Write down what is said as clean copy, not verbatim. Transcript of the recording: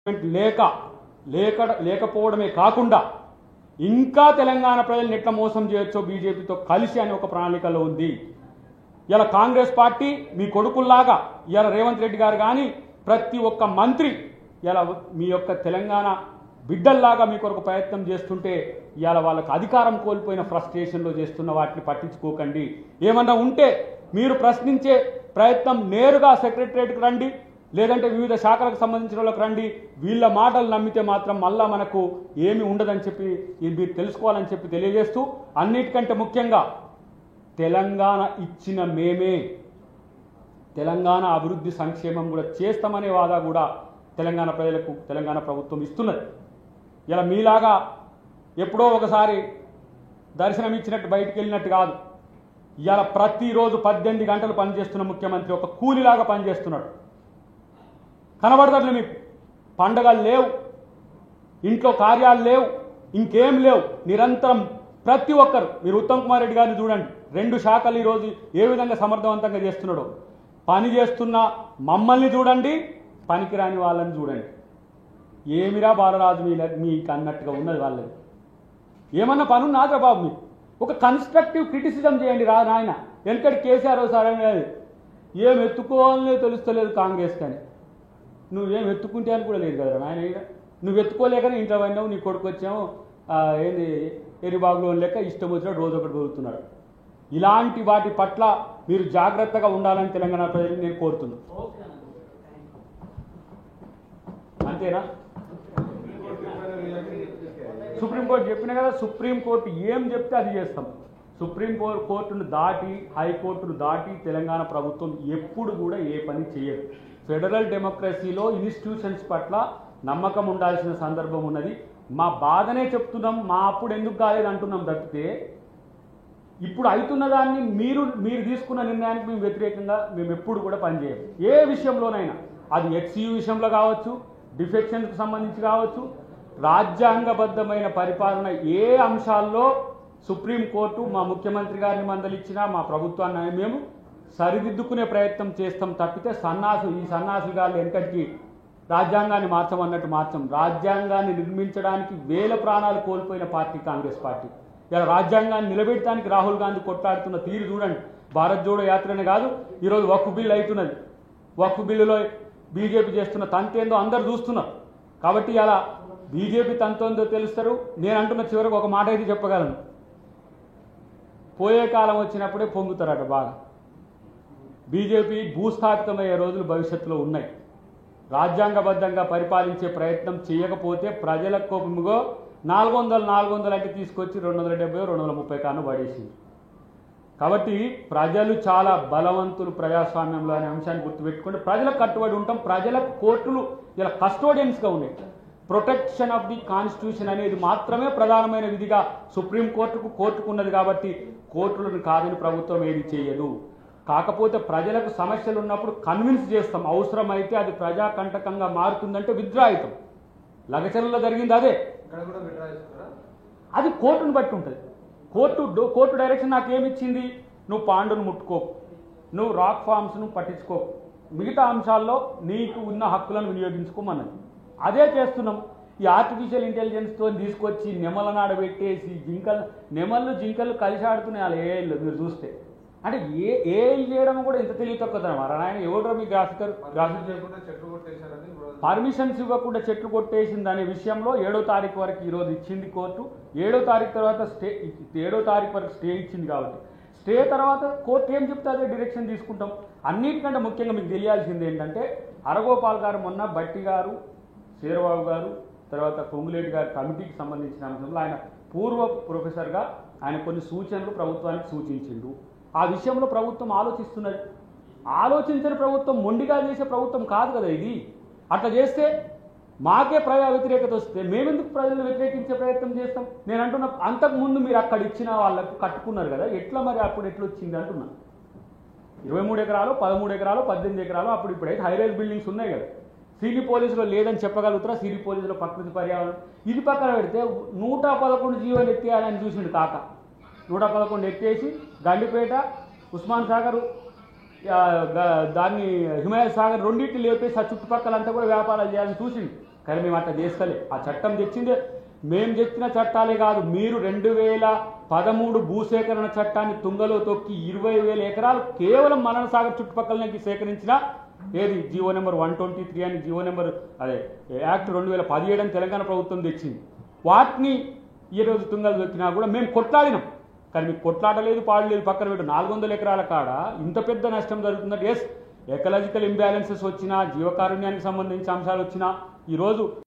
లేక లేక లేకపోవడమే కాకుండా ఇంకా తెలంగాణ ప్రజల్ని ఎట్లా మోసం చేయొచ్చో బీజేపీతో కలిసి అనే ఒక ప్రణాళికలో ఉంది. ఇలా కాంగ్రెస్ పార్టీ మీ కొడుకుల్లాగా ఇలా రేవంత్ రెడ్డి గారు కానీ ప్రతి ఒక్క మంత్రి ఇలా మీ యొక్క తెలంగాణ బిడ్డల్లాగా మీ కొరకు ప్రయత్నం చేస్తుంటే ఇవాళ వాళ్ళకి అధికారం కోల్పోయిన ఫ్రస్ట్రేషన్లో చేస్తున్న వాటిని పట్టించుకోకండి. ఏమన్నా ఉంటే మీరు ప్రశ్నించే ప్రయత్నం నేరుగా సెక్రటరియట్కి రండి, లేదంటే వివిధ శాఖలకు సంబంధించిన వాళ్ళకి రండి. వీళ్ళ మాటలు నమ్మితే మాత్రం మళ్ళా మనకు ఏమి ఉండదని చెప్పి మీరు తెలుసుకోవాలని చెప్పి తెలియజేస్తూ, అన్నిటికంటే ముఖ్యంగా తెలంగాణ ఇచ్చిన మేమే తెలంగాణ అభివృద్ధి సంక్షేమం కూడా చేస్తామనే వాదా కూడా తెలంగాణ ప్రజలకు తెలంగాణ ప్రభుత్వం ఇస్తున్నది. ఇలా మీలాగా ఎప్పుడో ఒకసారి దర్శనం ఇచ్చినట్టు బయటికి వెళ్ళినట్టు కాదు. ఇలా ప్రతిరోజు 18 గంటలు పనిచేస్తున్న ముఖ్యమంత్రి ఒక కూలిలాగా పనిచేస్తున్నాడు. కనబడతట్లే మీకు పండగలు లేవు, ఇంట్లో కార్యాలు లేవు, ఇంకేం లేవు. నిరంతరం ప్రతి ఒక్కరు, మీరు ఉత్తమ్ కుమార్ రెడ్డి గారిని చూడండి, 2 శాఖలు ఈరోజు ఏ విధంగా సమర్థవంతంగా చేస్తున్నాడో. పని చేస్తున్న మమ్మల్ని చూడండి, పనికిరాని వాళ్ళని చూడండి. ఏమిరా బాలరాజు మీకు అన్నట్టుగా ఉన్నది వాళ్ళది. ఏమన్నా పని ఉన్నాదా బాబు మీకు? ఒక కన్స్ట్రక్టివ్ క్రిటిసిజం చేయండి రా నాయన. వెనకటి కేసీఆర్ సరే ఏం ఎత్తుకోవాలనే తెలుస్తలేదు కాంగ్రెస్ కానీ. నువ్వేం ఎత్తుకుంటే అని కూడా లేదు కదా నాయన. నువ్వు ఎత్తుకోలేకనే ఇంట్లో పోయినావు, నీ కొడుకు వచ్చాము ఏంది ఎరిబాగులో లెక్క ఇష్టం వచ్చినట్టు రోజు ఒకటి దొరుకుతున్నాడు. ఇలాంటి వాటి పట్ల మీరు జాగ్రత్తగా ఉండాలని తెలంగాణ ప్రజలు నేను కోరుతున్నాను. అంతేనా? సుప్రీంకోర్టు చెప్పినా కదా, సుప్రీంకోర్టు ఏం చెప్తే అది చేస్తాం. సుప్రీంకోర్టును దాటి, హైకోర్టును దాటి తెలంగాణ ప్రభుత్వం ఎప్పుడు కూడా ఏ పని చేయదు. ఫెడరల్ డెమోక్రసీలో ఇన్స్టిట్యూషన్స్ పట్ల నమ్మకం ఉండాల్సిన సందర్భం ఉన్నది. మా బాధనే చెప్తున్నాం, మా అప్పుడు ఎందుకు కాలేదు అంటున్నాం తప్పితే ఇప్పుడు అవుతున్న దాన్ని మీరు తీసుకున్న నిర్ణయానికి మేము వ్యతిరేకంగా మేము ఎప్పుడు కూడా పనిచేయం. ఏ విషయంలోనైనా, అది హెచ్సియు విషయంలో కావచ్చు, డిఫెక్షన్స్కి సంబంధించి కావచ్చు, రాజ్యాంగబద్ధమైన పరిపాలన ఏ అంశాల్లో సుప్రీంకోర్టు మా ముఖ్యమంత్రి గారిని మందలిచ్చినా మా ప్రభుత్వాన్ని మేము సరిదిద్దుకునే ప్రయత్నం చేస్తాం తప్పితే ఈ సన్నాసులు గారు వెనకటికి రాజ్యాంగాన్ని మార్చమన్నట్టు మార్చం. రాజ్యాంగాన్ని నిర్మించడానికి 1000 ప్రాణాలు కోల్పోయిన పార్టీ కాంగ్రెస్ పార్టీ. ఇలా రాజ్యాంగాన్ని నిలబెట్టడానికి రాహుల్ గాంధీ కొట్లాడుతున్న తీరు చూడండి. భారత్ జోడో యాత్రనే కాదు, ఈరోజు వక్ఫ్ బిల్లు అవుతున్నది. వక్ఫ్ బిల్లులో బీజేపీ చేస్తున్న తంతేందో అందరు చూస్తున్నారు. కాబట్టి ఇలా బీజేపీ తంతేందో తెలుస్తారు. నేను అంటున్న చివరికి ఒక మాట అయితే చెప్పగలను, పోయే కాలం వచ్చినప్పుడే పొంగుతారట బాగా. బీజేపీ భూస్థాపితమయ్యే రోజులు భవిష్యత్తులో ఉన్నాయి. రాజ్యాంగబద్ధంగా పరిపాలించే ప్రయత్నం చేయకపోతే ప్రజల కోపముగో 400 అంటే తీసుకొచ్చి 270 230 కాను పడేసింది. కాబట్టి ప్రజలు చాలా బలవంతులు ప్రజాస్వామ్యంలో అనే అంశాన్ని గుర్తుపెట్టుకుంటే ప్రజలకు కట్టుబడి ఉంటాం. ప్రజలకు కోర్టులు ఇలా కస్టోడియన్స్గా ఉన్నాయి. ప్రొటెక్షన్ ఆఫ్ ది కాన్స్టిట్యూషన్ అనేది మాత్రమే ప్రధానమైన విధిగా కోర్టుకు ఉన్నది. కాబట్టి కోర్టులను కాదని ప్రభుత్వం ఏది చేయదు. కాకపోతే ప్రజలకు సమస్యలు ఉన్నప్పుడు కన్విన్స్ చేస్తాం. అవసరమైతే అది ప్రజాకంటకంగా మారుతుందంటే విత్డ్రా అవుతాం. లగచర్లలో జరిగింది అదే. అది కోర్టును బట్టి ఉంటుంది. కోర్టు డైరెక్షన్ నాకేమిచ్చింది, నువ్వు పాండును ముట్టుకోకు, నువ్వు రాక్ ఫామ్స్ను పట్టించుకోకు, మిగతా అంశాల్లో నీకు ఉన్న హక్కులను వినియోగించుకోమన్నది. అదే చేస్తున్నాం. ఈ ఆర్టిఫిషియల్ ఇంటెలిజెన్స్తో తీసుకొచ్చి నెమలను ఆడబెట్టేసి జింకలు కలిసి ఆడుతున్నాయి వాళ్ళ ఏఐలో మీరు చూస్తే. అంటే ఏఐ చేయడం కూడా ఇంత తెలివి తక్కువ ఆయన ఎవడో మీ పర్మిషన్స్ ఇవ్వకుండా చెట్లు కొట్టేసింది అనే విషయంలో 7వ తారీఖు వరకు ఈరోజు ఇచ్చింది కోర్టు. 7వ తారీఖు తర్వాత 7వ తారీఖు వరకు స్టే ఇచ్చింది. కాబట్టి స్టే తర్వాత కోర్టు ఏం చెప్తే అదే డైరెక్షన్ తీసుకుంటాం. అన్నిటికంటే ముఖ్యంగా మీకు తెలియాల్సింది ఏంటంటే, హరగోపాల్ గారు మొన్న బట్టి గారు, శేరబాబు గారు, తర్వాత పొంగులేటి గారి కమిటీకి సంబంధించిన అంశంలో ఆయన పూర్వ ప్రొఫెసర్గా ఆయన కొన్ని సూచనలు ప్రభుత్వానికి సూచించిండు. ఆ విషయంలో ప్రభుత్వం ఆలోచిస్తున్నది. ఆలోచించని ప్రభుత్వం, మొండిగా చేసే ప్రభుత్వం కాదు కదా ఇది. అట్లా చేస్తే మాకే ప్రజా వ్యతిరేకత వస్తే మేమెందుకు ప్రజలను వ్యతిరేకించే ప్రయత్నం చేస్తాం? నేను అంటున్నా, అంతకుముందు మీరు అక్కడ ఇచ్చిన వాళ్ళకు కట్టుకున్నారు కదా, ఎట్లా మరి అప్పుడు ఎట్లా వచ్చింది అంటున్నా. 23 ఎకరాలు, 13 ఎకరాలు, 18 ఎకరాలు, అప్పుడు ఇప్పుడైతే హైరైజ్ బిల్డింగ్స్ ఉన్నాయి కదా. సిటీ పోలీసులో లేదని చెప్పగలుగుతారా? సిటీ పోలీసులో ప్రకృతి పర్యావరణం ఇది పక్కన పెడితే 111 జీవోలు ఎత్తేయాలని చూసిండు కాక. 111 ఎత్తేసి గండిపేట, ఉస్మాన్ సాగర్, దాన్ని హిమాయత్ సాగర్ రెండింటిని లేపేసి ఆ చుట్టుపక్కలంతా కూడా వ్యాపారాలు చేయాలని చూసింది. కానీ మేము అట్లా చేస్తలే. ఆ చట్టం తెచ్చిందే మేము తెచ్చిన చట్టాలే కాదు, మీరు 2013 భూసేకరణ చట్టాన్ని తుంగలో తొక్కి 20,000 ఎకరాలు కేవలం మలన సాగర్ చుట్టుపక్కలకి సేకరించిన ఏది జీవో నెంబర్ 123 అని జీవో నెంబర్ అదే యాక్ట్ 2017 అని తెలంగాణ ప్రభుత్వం తెచ్చింది. వాటిని ఈరోజు తుంగలు దొక్కినా కూడా మేము కొట్లాడినాం. కానీ మీకు కొట్లాడలేదు, పాడలేదు, పక్కన పెట్టు. 400 ఎకరాల కాడ ఇంత పెద్ద నష్టం జరుగుతుందంటే ఎస్ ఎకలాజికల్ ఇంబ్యాలెన్సెస్ వచ్చినా, జీవకారుణ్యానికి సంబంధించిన అంశాలు వచ్చినా ఈరోజు